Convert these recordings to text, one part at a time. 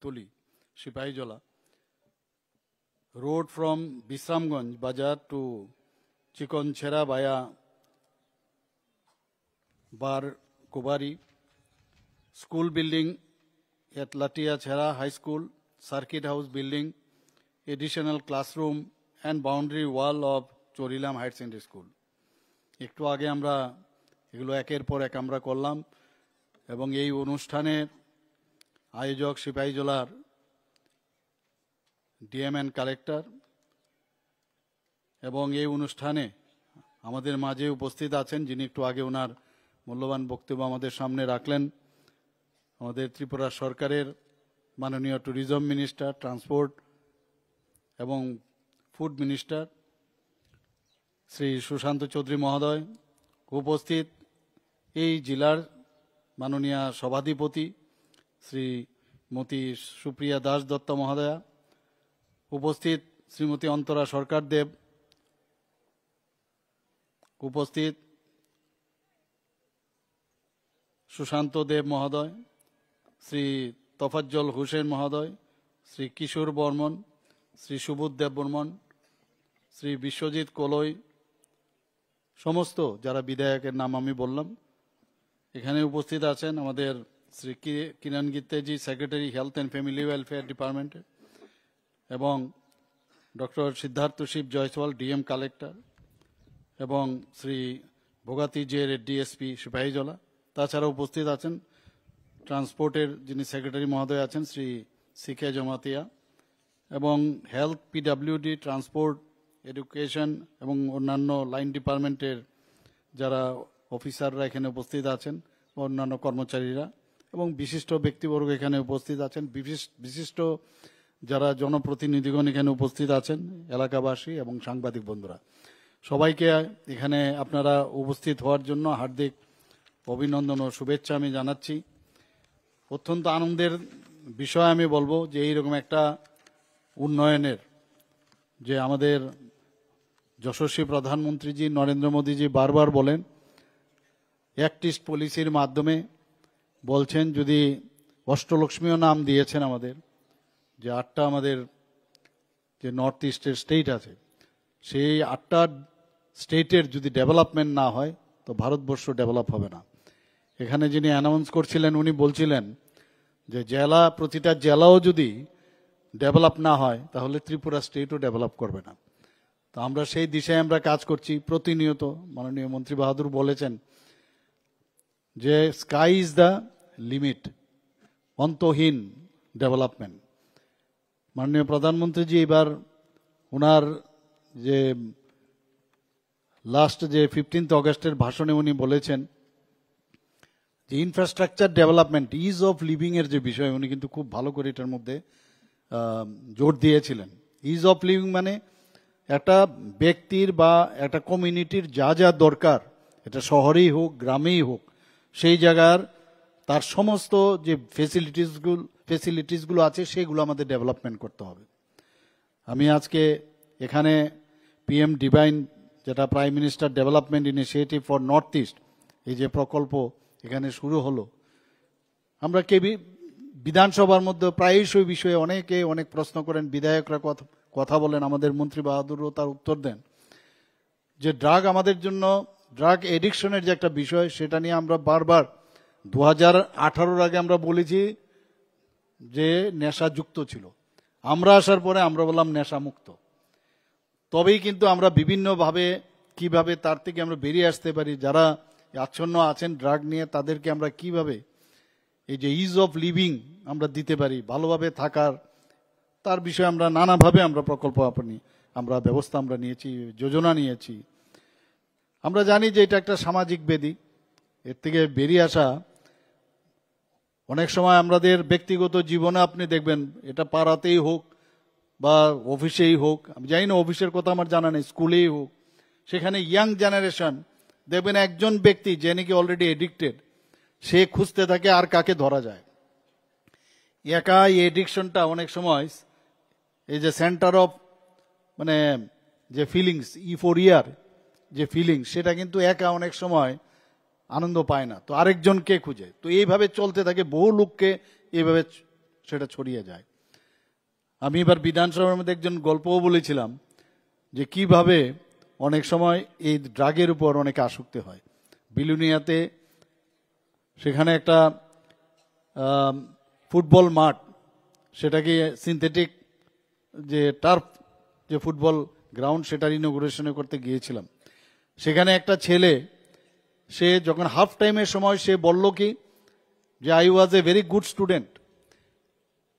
Tuli, Sipaijola. Road from Bisramganj Bazar to Chikonchera via Bar Kubari. School building at Latia Chera High School, circuit house building, additional classroom and boundary wall of Chorilam High Secondary School. একটু আগে আমরা এগুলো একের পর এক আমরা করলাম এবং এই অনুষ্ঠানের আয়োজক সিপাহীজলার ডিএম এন্ড কালেক্টর এবং এই অনুষ্ঠানে আমাদের মাঝে উপস্থিত আছেন যিনি একটু আগে ওনার মূল্যবান বক্তব্য আমাদের সামনে রাখলেন আমাদের ত্রিপুরা সরকারের মাননীয় ট্যুরিজম মিনিস্টার ট্রান্সপোর্ট এবং ফুড মিনিস্টার শ্রী সুশান্ত চৌধুরী মহোদয় উপস্থিত এই জেলার মাননীয় সভাধিপতি শ্রীমতী সুপ্রিয়া দাস দত্ত মহোদয়া উপস্থিত শ্রীমতী অন্তরা সরকার দেব উপস্থিত সুশান্ত দেব মহোদয় শ্রী তফাজ্জল হোসেন মহোদয় শ্রী কিশোর বর্মন শ্রী সুবোধ দেব বর্মন শ্রী বিশ্বজিৎ কলই সমস্ত যারা বিধায়কের নাম আমি বললাম এখানে উপস্থিত আছেন আমাদের শ্রী কিরণ গিত্তেজি secretary health and family welfare ডিপার্টমেন্টের এবং doctor Siddharth Shiv Jaiswal DM collector এবং শ্রী ভোগাতি জে ডিএসপি সিপাহীজলা তাছাড়া উপস্থিত আছেন ট্রান্সপোর্টের যিনি সেক্রেটারি মহোদয় আছেন শ্রী সিকে জমাতিয়া এবং হেলথ পিডব্লিউডি ট্রান্সপোর্ট এডুকেশন এবং অন্যান্য লাইন ডিপার্টমেন্টের যারা অফিসাররা এখানে উপস্থিত আছেন অন্যান্য কর্মচারীরা এবং বিশিষ্ট ব্যক্তিবর্গ এখানে উপস্থিত আছেন বিশিষ্ট যারা জনপ্রতিনিধিগণ এখানে উপস্থিত আছেন এলাকাবাসী এবং সাংবাদিক বন্ধুরা সবাইকে এখানে আপনারা উপস্থিত হওয়ার জন্য হার্দিক অভিনন্দন ও শুভেচ্ছা আমি জানাচ্ছি অত্যন্ত আনন্দের বিষয় আমি বলবো যে এইরকম একটা উন্নয়নের যে আমাদের যশস্বী প্রধানমন্ত্রীজি নরেন্দ্র মোদীজি বারবার বলেন অ্যাক্ট ইস্ট পলিসির মাধ্যমে বলছেন যদি অষ্টলক্ষ্মীও নাম দিয়েছেন আমাদের যে 8টা আমাদের যে নর্থ ইস্টের স্টেট আছে সেই 8টা স্টেটের যদি ডেভেলপমেন্ট না হয় তো ভারতবর্ষ ডেভেলপ হবে না এখানে যিনি অ্যানাউন্স করছিলেন উনি বলছিলেন যে জেলা প্রতিটা জেলাও যদি ডেভেলপ না হয় তাহলে ত্রিপুরা স্টেটও ডেভেলপ করবে না তো আমরা সেই দিশায় আমরা কাজ করছি প্রতিনিয়ত মাননীয় মন্ত্রী বাহাদুর বলেছেন যে স্কাই ইজ দ্য লিমিট অন্তহীন ডেভেলপমেন্ট মাননীয় প্রধানমন্ত্রীজি এবার ওনার যে লাস্ট যে 15 অগস্টের ভাষণে উনি বলেছেন যে infrastructure development is of living এর যে বিষয় উনি কিন্তু খুব ভালো করে এটার মধ্যে জোর দিয়েছিলেন ইজ অফ লিভিং মানে একটা ব্যক্তির বা একটা কমিউনিটির যা যা দরকার এটা শহরেই হোক গ্রামেই হোক সেই জায়গার তার সমস্ত যে ফেসিলিটিসগুলো আছে সেগুলো আমাদের ডেভেলপমেন্ট করতে হবে আমি আজকে এখানে পিএম ডিভাইন যেটা prime minister development initiative for north east এই যে প্রকল্প এখানে শুরু হলো আমরা বিধানসভার মধ্যে প্রায়শই বিষয়ে অনেকে অনেক প্রশ্ন করেন বিধায়করা কথা বলেন আমাদের মন্ত্রী বাহাদুরও তার উত্তর দেন যে ড্রাগ আমাদের জন্য ড্রাগ এডিকশনের যে একটা বিষয় সেটা নিয়ে আমরা বারবার 2018 আগে আমরা বলেছি যে নেশাযুক্ত ছিল আমরা আসার পরে আমরা বললাম নেশামুক্ত তবেই কিন্তু আমরা বিভিন্নভাবে কিভাবে তার থেকে আমরা বেরিয়ে আসতে পারি যারা আচ্ছন্ন আছেন ড্রাগ নিয়ে তাদেরকে আমরা কিভাবে এই যে ইজ অফ লিভিং আমরা দিতে পারি ভালোভাবে থাকার তার বিষয়ে আমরা নানাভাবে আমরা প্রকল্প আমরা ব্যবস্থা আমরা নিয়েছি যোজনা নিয়েছি আমরা জানি যে এটা একটা সামাজিক ব্যাধি এর থেকে বেরিয়ে আসা অনেক সময় আমাদের ব্যক্তিগত জীবনে আপনি দেখবেন এটা পাড়াতেই হোক বা অফিসেই হোক আমি জানি না অফিসের কথা আমার জানা নেই স্কুলেই হোক সেখানে ইয়াং জেনারেশন দেখবেন একজন ব্যক্তি যে নাকি অলরেডি এডিক্টেড সে খুঁজতে থাকে আর কাকে ধরা যায় একা এই এডিকশনটা অনেক সময় এই যে সেন্টার অফ মানে যে ফিলিংস ইফোরিয়ার যে ফিলিংস সেটা কিন্তু একা অনেক সময় আনন্দ পায় না তো আরেকজনকে খুঁজে তো এইভাবে চলতে থাকে বহু লোককে এইভাবে সেটা ছড়িয়ে যায়। আমি এবার বিধানসভার মধ্যে একজন গল্পও বলেছিলাম যে কিভাবে অনেক সময় এই ড্রাগের উপর অনেকে আসক্তি হয়। বিলুনিয়াতে সেখানে একটা ফুটবল মাঠ, সেটাকে সিনথেটিক যে টার্ফ যে ফুটবল গ্রাউন্ড, সেটার ইনোগ্রেশনে করতে গিয়েছিলাম। সেখানে একটা ছেলে, সে যখন হাফ টাইমের সময় সে বলল কি যে I was a very good student.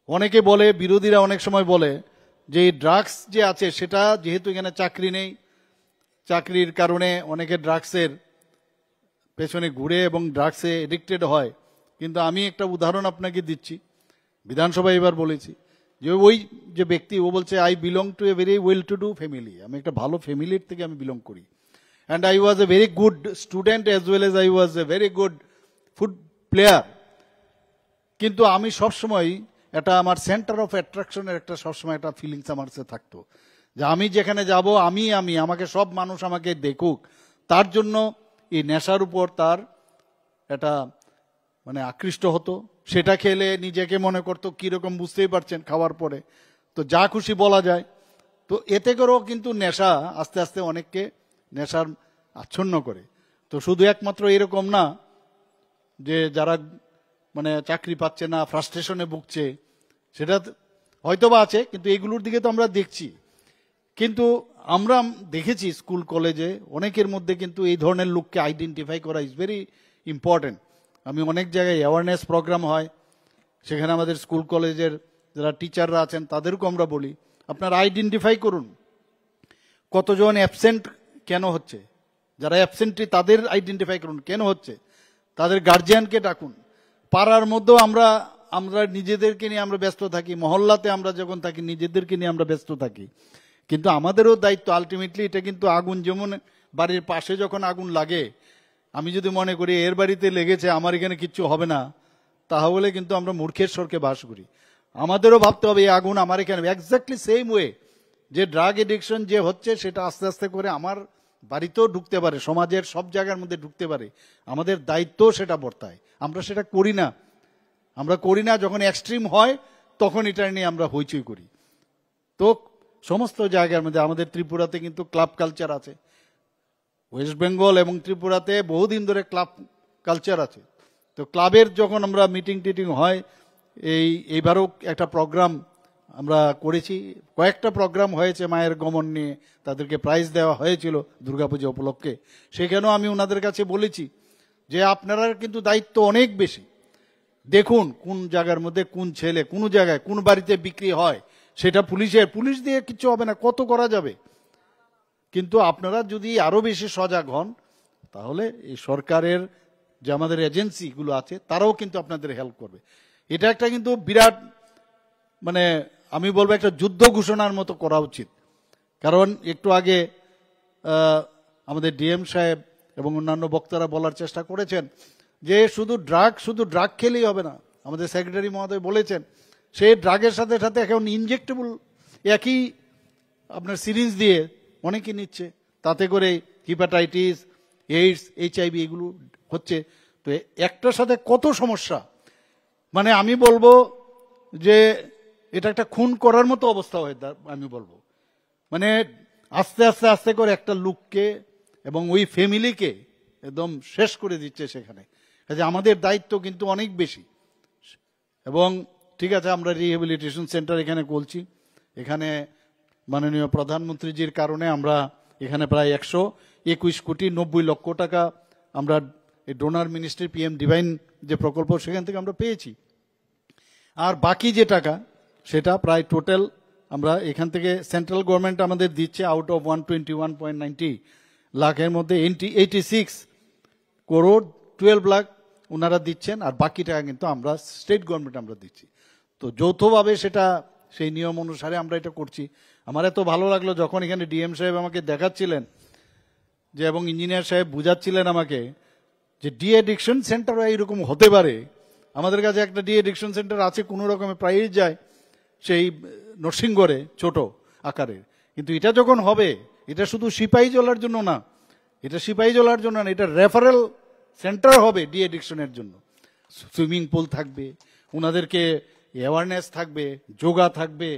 অনেকে বলে, বিরোধীরা অনেক সময় বলে যে এই ড্রাগস যে আছে সেটা যেহেতু এখানে চাকরি নেই, চাকরির কারণে অনেকে ড্রাগসের পেছনে ঘুরে এবং ড্রাগসে এডিক্টেড হয়। কিন্তু আমি একটা উদাহরণ আপনাকে দিচ্ছি, বিধানসভায় এবার বলেছি যে ওই যে ব্যক্তি, ও বলছে I belong to a very well to do family, আমি একটা ভালো ফ্যামিলির থেকে আমি বিলং করি, and I was a very good student as well as I was a very good food player. কিন্তু আমি সবসময় এটা আমার সেন্টার অফ অ্যাট্রাকশনের একটা সবসময় একটা ফিলিংস আমার কাছে থাকতো যে আমি যেখানে যাব আমি আমাকে সব মানুষ আমাকে দেখুক। তার জন্য এই নেশার উপর তার এটা মানে আকৃষ্ট হতো। সেটা খেলে নিজেকে মনে করতো কীরকম, বুঝতেই পারছেন, খাওয়ার পরে তো যা খুশি বলা যায়। তো এতে করেও কিন্তু নেশা আস্তে আস্তে অনেককে নেশার আচ্ছন্ন করে। তো শুধু একমাত্র এরকম না যে যারা মানে চাকরি পাচ্ছে না, ফ্রাস্ট্রেশনে ভুগছে, সেটা হয়তোবা আছে, কিন্তু এইগুলোর দিকে তো আমরা দেখছি। কিন্তু আমরা দেখেছি স্কুল কলেজে অনেকের মধ্যে কিন্তু এই ধরনের লোককে আইডেন্টিফাই করা ইজ ভেরি ইম্পর্টেন্ট। আমি অনেক জায়গায় অ্যাওয়ারনেস প্রোগ্রাম হয়, সেখানে আমাদের স্কুল কলেজের যারা টিচাররা আছেন তাদেরকেও আমরা বলি আপনারা আইডেন্টিফাই করুন কতজন অ্যাবসেন্ট কেন হচ্ছে, যারা অ্যাবসেন্টই তাদের আইডেন্টিফাই করুন কেন হচ্ছে, তাদের গার্জিয়ানকে ডাকুন। পাড়ার মধ্যেও আমরা নিজেদেরকে নিয়ে আমরা ব্যস্ত থাকি, মহল্লাতে আমরা যখন থাকি নিজেদেরকে নিয়ে আমরা ব্যস্ত থাকি, কিন্তু আমাদেরও দায়িত্ব আলটিমেটলি। এটা কিন্তু আগুন যেমন বাড়ির পাশে যখন আগুন লাগে, আমি যদি মনে করি এর বাড়িতে লেগেছে আমার এখানে কিচ্ছু হবে না, তাহলে কিন্তু আমরা মূর্খের স্বর্গে বাস করি। আমাদেরও ভাবতে হবে এই আগুন আমার এখানে, এক্স্যাক্টলি সেম ওয়ে যে ড্রাগ এডিকশন যে হচ্ছে সেটা আস্তে আস্তে করে আমার বাড়িতেও ঢুকতে পারে, সমাজের সব জায়গার মধ্যে ঢুকতে পারে। আমাদের দায়িত্ব সেটা বর্তায়, আমরা সেটা করি না। আমরা করি না, যখন এক্সট্রিম হয় তখন এটা নিয়ে আমরা হইচই করি। তো সমস্ত জায়গার মধ্যে আমাদের ত্রিপুরাতে কিন্তু ক্লাব কালচার আছে, ওয়েস্ট বেঙ্গল এবং ত্রিপুরাতে বহুদিন ধরে ক্লাব কালচার আছে। তো ক্লাবের যখন আমরা মিটিং টিটিং হয়, এইবারও একটা প্রোগ্রাম আমরা করেছি, কয়েকটা প্রোগ্রাম হয়েছে মায়ের গমন নিয়ে, তাদেরকে প্রাইজ দেওয়া হয়েছিল দুর্গাপূজা উপলক্ষে। সেখানেও আমি ওনাদের কাছে বলেছি যে আপনারা কিন্তু দায়িত্ব অনেক বেশি, দেখুন কোন জায়গার মধ্যে কোন ছেলে কোন জায়গায় কোন বাড়িতে বিক্রি হয়, সেটা পুলিশ দিয়ে কিচ্ছু হবে না, কত করা যাবে। কিন্তু আপনারা যদি আরো বেশি সজাগ হন তাহলে এই সরকারের যে আমাদের এজেন্সিগুলো আছে তারাও কিন্তু আপনাদের হেল্প করবে। এটা একটা কিন্তু বিরাট মানে আমি বলবো একটা যুদ্ধ ঘোষণার মতো করা উচিত। কারণ একটু আগে আমাদের ডিএম সাহেব এবং অন্যান্য বক্তারা বলার চেষ্টা করেছেন যে শুধু ড্রাগ খেলেই হবে না। আমাদের সেক্রেটারি মহোদয় বলেছেন সেই ড্রাগের সাথে সাথে এখন ইনজেক্টেবল একই আপনার সিরিঞ্জ দিয়ে অনেকে নিচ্ছে, তাতে করে হিপ্যাটাইটিস, এইডস, HIV এগুলো হচ্ছে। তো একটার সাথে কত সমস্যা, মানে আমি বলবো যে এটা একটা খুন করার মতো অবস্থা হয়ে আমি বলবো। মানে আস্তে আস্তে আস্তে করে একটা লোককে এবং ওই ফ্যামিলিকে একদম শেষ করে দিচ্ছে সেখানে। কাজে আমাদের দায়িত্ব কিন্তু অনেক বেশি। এবং ঠিক আছে, আমরা রিহ্যাবিলিটেশন সেন্টার এখানে করছি, এখানে মাননীয় প্রধানমন্ত্রীজির কারণে আমরা এখানে প্রায় 121,90,00,000 টাকা আমরা এই ডোনার মিনিস্ট্রি PM ডিভাইন যে প্রকল্প সেখান থেকে আমরা পেয়েছি। আর বাকি যে টাকা সেটা প্রায় টোটাল আমরা এখান থেকে সেন্ট্রাল গভর্নমেন্ট আমাদের দিচ্ছে আউট অফ 121.90 লাখের মধ্যে 86 crore 12 লাখ ওনারা দিচ্ছেন, আর বাকি টাকা কিন্তু আমরা স্টেট গভর্নমেন্ট আমরা দিচ্ছি। তো যৌথভাবে সেটা সেই নিয়ম অনুসারে আমরা এটা করছি। আমার এত ভালো লাগলো যখন এখানে ডিএম সাহেব আমাকে দেখাচ্ছিলেন যে এবং ইঞ্জিনিয়ার সাহেব বুঝাচ্ছিলেন আমাকে যে ডি অ্যাডিকশন সেন্টারও এইরকম হতে পারে। আমাদের কাছে একটা ডি অ্যাডিকশন সেন্টার আছে, কোনো রকমে প্রায়ই যায় সেই নরসিংগড়ে ছোট আকারের। কিন্তু এটা যখন হবে, এটা শুধু সিপাহীজলার জন্য না, এটা রেফারেল সেন্টার হবে ডি অ্যাডিকশনের জন্য। সুইমিং পুল থাকবে, ওনাদেরকে অ্যাওয়ারনেস থাকবে, যোগা থাকবে,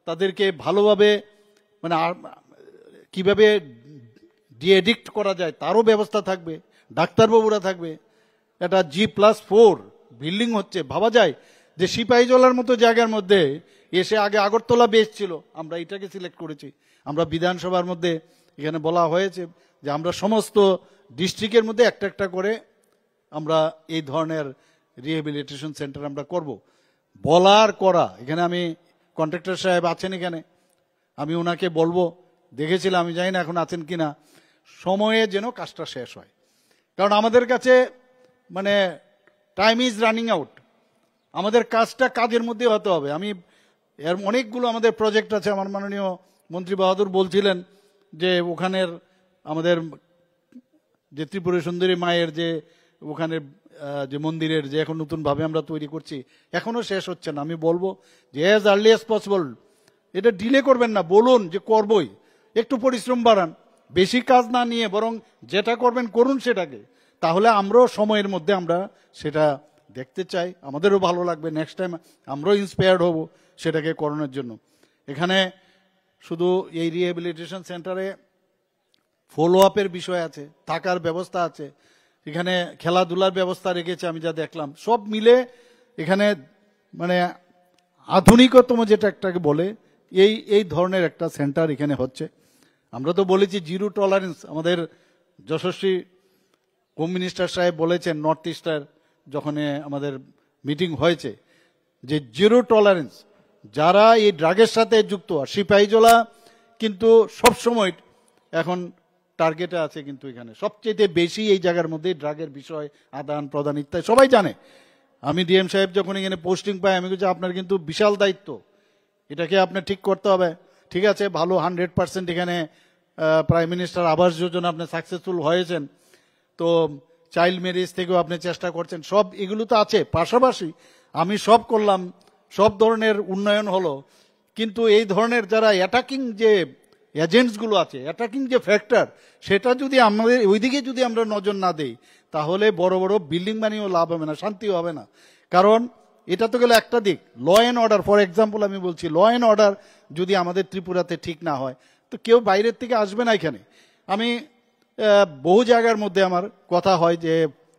তাদেরকে ভালোভাবে মানে কিভাবে ডিএডিক্ট করা যায় তারও ব্যবস্থা থাকবে, ডাক্তারবাবুরা থাকবে। একটা G+4 বিল্ডিং হচ্ছে, ভাবা যায় যে সিপাহীজলার মতো জায়গার মধ্যে এসে আগে আগরতলা বেস ছিল, আমরা এটাকে সিলেক্ট করেছি। আমরা বিধানসভার মধ্যে এখানে বলা হয়েছে যে আমরা সমস্ত ডিস্ট্রিক্টের মধ্যে একটা একটা করে আমরা এই ধরনের রিহ্যাবিলিটেশন সেন্টার আমরা করব। বলার করা, এখানে আমি কন্ট্রাক্টর সাহেব আছেন এখানে, আমি ওনাকে বলবো, দেখেছিলাম, আমি জানি না এখন আছেন কিনা, সময়ে যেন কাজটা শেষ হয়। কারণ আমাদের কাছে মানে টাইম ইজ রানিং আউট, আমাদের কাজটা কাজের মধ্যে হতে হবে। আমি এর অনেকগুলো আমাদের প্রজেক্ট আছে, আমার মাননীয় মন্ত্রী বাহাদুর বলছিলেন যে ওখানের আমাদের যে ত্রিপুরা সুন্দরী মায়ের যে ওখানে যে মন্দিরের যে এখন নতুনভাবে আমরা তৈরি করছি, এখনো শেষ হচ্ছে না। আমি বলবো যে অ্যাজ আর্লি অ্যাজ পসিবল, এটা ডিলে করবেন না, বলুন যে করবই, একটু পরিশ্রম বাড়ান, বেশি কাজ না নিয়ে বরং যেটা করবেন করুন সেটাকে, তাহলে আমরাও সময়ের মধ্যে আমরা সেটা দেখতে চাই, আমাদেরও ভালো লাগবে, নেক্সট টাইম আমরাও ইন্সপায়ার্ড হব সেটাকে করানোর জন্য। এখানে শুধু এই রিহ্যাবিলিটেশন সেন্টারে ফলো আপের বিষয় আছে, থাকার ব্যবস্থা আছে, এখানে খেলাধুলার ব্যবস্থা রেখেছে আমি যা দেখলাম, সব মিলে এখানে মানে আধুনিকতম যেটা একটাকে বলে এই ধরনের একটা সেন্টার এখানে হচ্ছে। আমরা তো বলেছি জিরো টলারেন্স, আমাদের যশস্বী হোম মিনিস্টার সাহেব বলেছেন নর্থ ইস্টার যখন আমাদের মিটিং হয়েছে যে জিরো টলারেন্স, যারা এই ড্রাগের সাথে যুক্ত। আর সিপাহীজলা কিন্তু সবসময় এখন টার্গেটে আছে, কিন্তু এখানে সবচেয়ে বেশি এই জায়গার মধ্যে ড্রাগের বিষয় আদান প্রদান ইত্যাদি সবাই জানে। আমি ডিএম সাহেব যখন এখানে পোস্টিং পাই আমি বলছি আপনার কিন্তু বিশাল দায়িত্ব, এটাকে আপনার ঠিক করতে হবে। ঠিক আছে, ভালো 100% এখানে প্রাইম মিনিস্টার আবাস যোজনা আপনি সাকসেসফুল হয়েছেন, তো চাইল্ড ম্যারেজ থেকেও আপনি চেষ্টা করছেন, সব এগুলো তো আছে। পাশাপাশি আমি সব করলাম, সব ধরনের উন্নয়ন হলো, কিন্তু এই ধরনের যারা অ্যাটাকিং যে এজেন্টসগুলো আছে, অ্যাটাকিং যে ফ্যাক্টর, সেটা যদি আমাদের ওইদিকে যদি আমরা নজর না দেই তাহলে বড় বড় বিল্ডিং বানিয়েও লাভ হবে না, শান্তিও হবে না। কারণ এটা তো গেল একটা দিক, law and order, for example আমি বলছি, ল অ্যান্ড অর্ডার যদি আমাদের ত্রিপুরাতে ঠিক না হয় তো কেউ বাইরের থেকে আসবে না এখানে। আমি বহু জায়গার মধ্যে আমার কথা হয় যে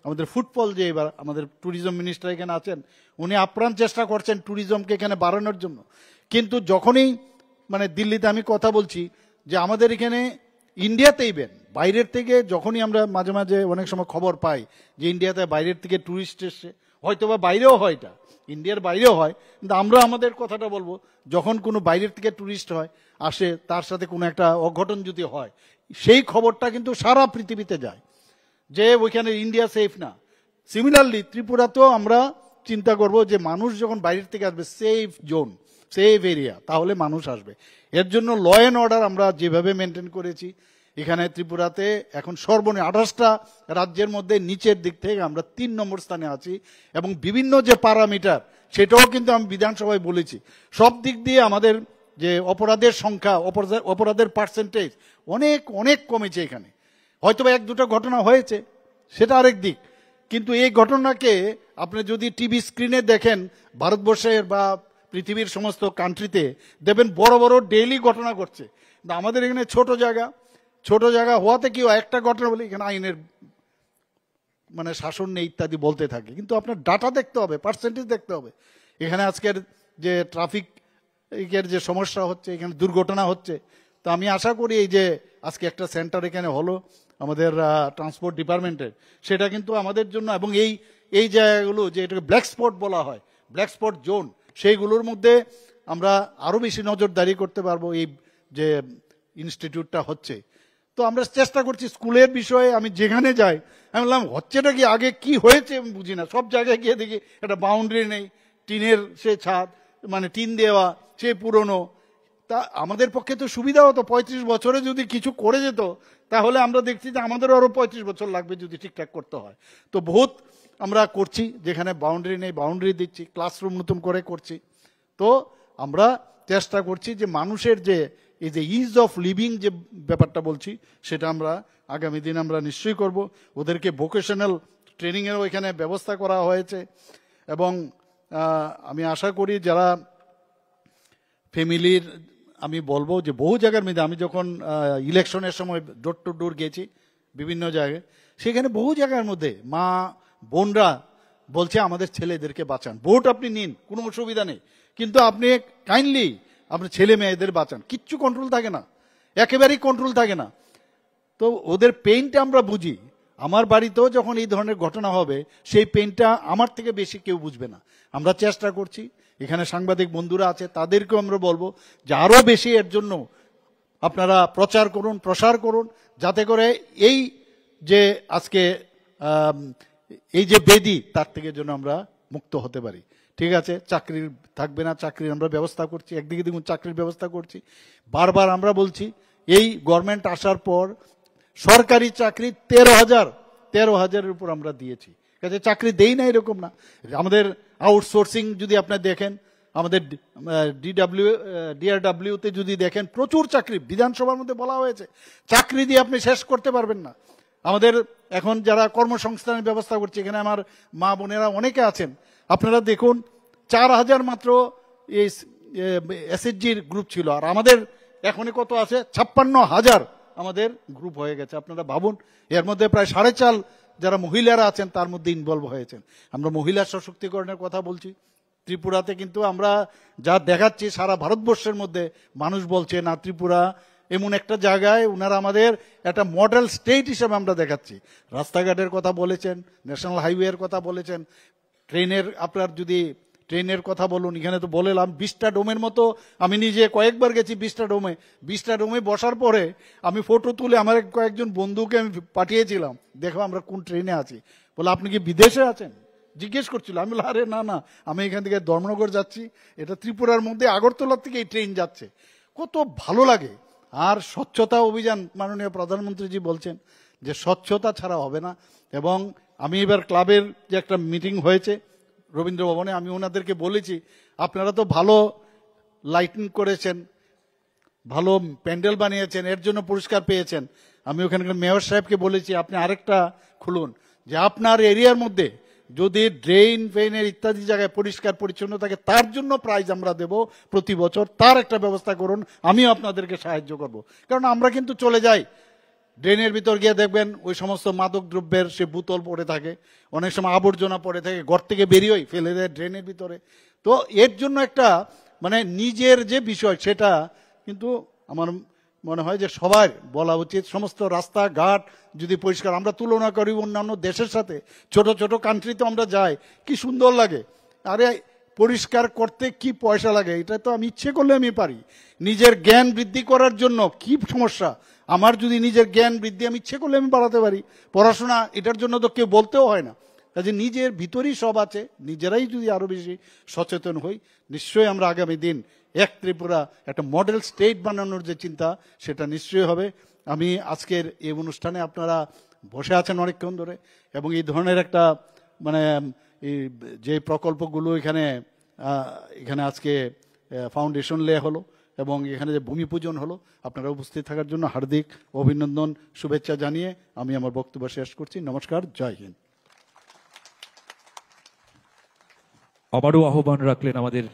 আমাদের ফুটফল যে এবার আমাদের ট্যুরিজম মিনিস্টার এখানে আছেন, উনি আপ্রাণ চেষ্টা করছেন ট্যুরিজমকে এখানে বাড়ানোর জন্য, কিন্তু যখনই মানে দিল্লিতে আমি কথা বলছি যে আমাদের এখানে ইন্ডিয়াতে ইভেন বাইরের থেকে যখনই আমরা মাঝে মাঝে অনেক সময় খবর পাই যে ইন্ডিয়াতে বাইরের থেকে ট্যুরিস্ট এসছে, হয়তো বা বাইরেও হয়, এটা ইন্ডিয়ার বাইরেও হয়, কিন্তু আমরা আমাদের কথাটা বলবো, যখন কোনো বাইরের থেকে ট্যুরিস্ট হয় আসে, তার সাথে কোনো একটা অঘটন যদি হয়, সেই খবরটা কিন্তু সারা পৃথিবীতে যায় যে ওইখানে ইন্ডিয়া সেফ না। সিমিলারলি ত্রিপুরাতেও আমরা চিন্তা করব যে মানুষ যখন বাইরের থেকে আসবে, সেফ জোন, সেফ এরিয়া, তাহলে মানুষ আসবে। এর জন্য ল অ্যান্ড অর্ডার আমরা যেভাবে মেনটেন করেছি এখানে ত্রিপুরাতে এখন সর্বনিম্ন 28টা রাজ্যের মধ্যে নিচের দিক থেকে আমরা 3 নম্বর স্থানে আছি, এবং বিভিন্ন যে প্যারামিটার সেটাও কিন্তু আমি বিধানসভায় বলেছি, সব দিক দিয়ে আমাদের যে অপরাধের সংখ্যা, অপরাধের পার্সেন্টেজ অনেক অনেক কমেছে এখানে। হয়তো বা 1-2টা ঘটনা হয়েছে, সেটা আরেক দিক, কিন্তু এই ঘটনাকে আপনি যদি টিভি স্ক্রিনে দেখেন ভারতবর্ষের বা পৃথিবীর সমস্ত কান্ট্রিতে দেখবেন বড় বড় ডেইলি ঘটনা ঘটছে। আমাদের এখানে ছোট জায়গা হওয়াতে কি একটা ঘটনা বলে এখানে আইনের মানে শাসন নেই ইত্যাদি বলতে থাকে, কিন্তু আপনার ডাটা দেখতে হবে, পার্সেন্টেজ দেখতে হবে। এখানে আজকের যে ট্রাফিকের যে সমস্যা হচ্ছে, এখানে দুর্ঘটনা হচ্ছে, তো আমি আশা করি এই যে আজকে একটা সেন্টার এখানে হলো আমাদের ট্রান্সপোর্ট ডিপার্টমেন্টের, সেটা কিন্তু আমাদের জন্য, এবং এই জায়গাগুলো যে এটাকে ব্ল্যাক স্পট বলা হয়, ব্ল্যাক স্পট জোন, সেইগুলোর মধ্যে আমরা আরও বেশি নজরদারি করতে পারবো এই যে ইনস্টিটিউটটা হচ্ছে। তো আমরা চেষ্টা করছি স্কুলের বিষয়ে, আমি যেখানে যাই আমি বললাম হচ্ছেটা কি, আগে কি হয়েছে আমি বুঝি না, সব জায়গায় গিয়ে দেখি একটা বাউন্ডারি নেই, টিনের সে ছাদ, মানে টিন দেওয়া, সে পুরনো। তা আমাদের পক্ষে তো সুবিধা হতো, 35 বছরে যদি কিছু করে যেত তাহলে আমরা দেখছি যে আমাদেরও আরও 35 বছর লাগবে যদি ঠিকঠাক করতে হয়। তো বহুত আমরা করছি, যেখানে বাউন্ডারি নেই বাউন্ডারি দিচ্ছি, ক্লাসরুম নতুন করে করছি। তো আমরা চেষ্টা করছি যে মানুষের যে এই যে ইজ অফ লিভিং যে ব্যাপারটা বলছি, সেটা আমরা আগামী দিন আমরা নিশ্চয়ই করব। ওদেরকে ভোকেশনাল ট্রেনিংয়েরও এখানে ব্যবস্থা করা হয়েছে, এবং আমি আশা করি যারা ফ্যামিলির, আমি বলবো যে বহু জায়গার মধ্যে আমি যখন ইলেকশনের সময় ডোর টু ডোর গেছি বিভিন্ন জায়গায়, সেখানে বহু জায়গার মধ্যে মা বোনরা বলছে আমাদের ছেলেদেরকে বাঁচান, ভোট আপনি নিন, কোনো অসুবিধা নেই, কিন্তু আপনি কাইন্ডলি আপনার ছেলে মেয়েদের বাঁচান। কিচ্ছু কন্ট্রোল থাকে না, একেবারেই কন্ট্রোল থাকে না। তো ওদের পেইনটা আমরা বুঝি। আমার বাড়িতেও যখন এই ধরনের ঘটনা হবে, সেই পেইনটা আমার থেকে বেশি কেউ বুঝবে না। আমরা চেষ্টা করছি, এখানে সাংবাদিক বন্ধুরা আছে, তাদেরকেও আমরা বলবো যে আরও বেশি এর জন্য আপনারা প্রচার করুন, প্রসার করুন, যাতে করে এই যে আজকে এই যে বেদি, তার থেকে যেন আমরা মুক্ত হতে পারি। ঠিক আছে, চাকরির থাকবে না, চাকরির আমরা ব্যবস্থা করছি, একদিকে দেখুন চাকরির ব্যবস্থা করছি। বারবার আমরা বলছি এই গভর্নমেন্ট আসার পর সরকারি চাকরি 13,000-13,000-এর উপর আমরা দিয়েছি। কাজে চাকরি দেই না এরকম না। আমাদের আউটসোর্সিং যদি আপনি দেখেন, আমাদের ডিআরডব্লিউতে যদি দেখেন, প্রচুর চাকরি বিধানসভার মধ্যে বলা হয়েছে, চাকরি দিয়ে আপনি শেষ করতে পারবেন না। আমাদের এখন যারা কর্মসংস্থানের ব্যবস্থা করছে, এখানে আমার মা বোনেরা অনেকে আছেন, আপনারা দেখুন 4,000 মাত্র এই এসএসজির গ্রুপ ছিল, আর আমাদের এখনই কত আছে, 56,000 আমাদের গ্রুপ হয়ে গেছে। আপনারা ভাবুন, এর মধ্যে প্রায় 4.5 যারা মহিলারা আছেন তার মধ্যে ইনভলভ হয়েছেন। আমরা মহিলা সশক্তিকরণের কথা বলছি। ত্রিপুরাতে কিন্তু আমরা যা দেখাচ্ছি, সারা ভারতবর্ষের মধ্যে মানুষ বলছে না, ত্রিপুরা এমন একটা জায়গায় ওনারা আমাদের একটা মডেল স্টেট হিসেবে আমরা দেখাচ্ছি। রাস্তাঘাটের কথা বলেছেন, ন্যাশনাল হাইওয়ের কথা বলেছেন, ট্রেনের, আপনার যদি ট্রেনের কথা বলুন, এখানে তো বললাম 20টা ডোমের মতো, আমি নিজে কয়েকবার গেছি 20টা ডোমে বসার পরে আমি ফটো তুলে আমার কয়েকজন বন্ধুকে আমি পাঠিয়েছিলাম, দেখো আমরা কোন ট্রেনে আছি। বলে আপনি কি বিদেশে আছেন, জিজ্ঞেস করছিল। আমি বললাম আরে না না, আমি এখান থেকে ধর্মনগর যাচ্ছি, এটা ত্রিপুরার মধ্যে আগরতলার থেকে এই ট্রেন যাচ্ছে। কত ভালো লাগে। আর স্বচ্ছতা অভিযান, মাননীয় প্রধানমন্ত্রীজি বলছেন যে স্বচ্ছতা ছাড়া হবে না। এবং আমি এবার ক্লাবের যে একটা মিটিং হয়েছে রবীন্দ্র ভবনে, আমি ওনাদেরকে বলেছি আপনারা তো ভালো লাইটিং করেছেন, ভালো প্যান্ডেল বানিয়েছেন, এর জন্য পুরস্কার পেয়েছেন। আমি ওখানকার মেয়র সাহেবকে বলেছি আপনি আরেকটা খুলুন, যে আপনার এরিয়ার মধ্যে যদি ড্রেন ফেনের ইত্যাদি জায়গায় পরিষ্কার পরিচ্ছন্ন থাকে, তার জন্য প্রাইজ আমরা দেব প্রতি বছর, তার একটা ব্যবস্থা করুন, আমিও আপনাদেরকে সাহায্য করব। কারণ আমরা কিন্তু চলে যাই ড্রেনের ভিতর গিয়ে দেখবেন ওই সমস্ত মাদক দ্রব্যের সে বোতল পড়ে থাকে, অনেক সময় আবর্জনা পড়ে থাকে, ঘর থেকে বেরিয়েই ফেলে দেয় ড্রেনের ভিতরে। তো এর জন্য একটা মানে নিজের যে বিষয়, সেটা কিন্তু আমার মনে হয় যে সবার বলা উচিত। সমস্ত রাস্তাঘাট যদি পরিষ্কার, আমরা তুলনা করি অন্যান্য দেশের সাথে, ছোট ছোট কান্ট্রিতে আমরা যাই, কি সুন্দর লাগে। আরে পরিষ্কার করতে কি পয়সা লাগে, এটা তো আমি ইচ্ছে করলে আমি পারি। নিজের জ্ঞান বৃদ্ধি করার জন্য কি সমস্যা, আমার যদি নিজের জ্ঞান বৃদ্ধি আমি ইচ্ছে করলে আমি বাড়াতে পারি। পড়াশোনা এটার জন্য তো কেউ বলতেও হয় না। কাজে নিজের ভিতরেই সব আছে, নিজেরাই যদি আরো বেশি সচেতন হই, নিশ্চয়ই আমরা আগামী দিন এক ত্রিপুরা একটা মডেল স্টেট বানানোর যে চিন্তা, সেটা নিশ্চয়ই হবে। আমি আজকের এই অনুষ্ঠানে আপনারা বসে আছেন অনেকক্ষণ ধরে, এবং এই ধরনের একটা মানে এই যে প্রকল্পগুলো এখানে আজকে ফাউন্ডেশন লে হলো এবং এখানে যে ভূমি পূজন হলো, আপনারা উপস্থিত থাকার জন্য হার্দিক অভিনন্দন, শুভেচ্ছা জানিয়ে আমি আমার বক্তব্য শেষ করছি। নমস্কার, জয় হিন্দ। আবারও আহ্বান রাখলেন আমাদের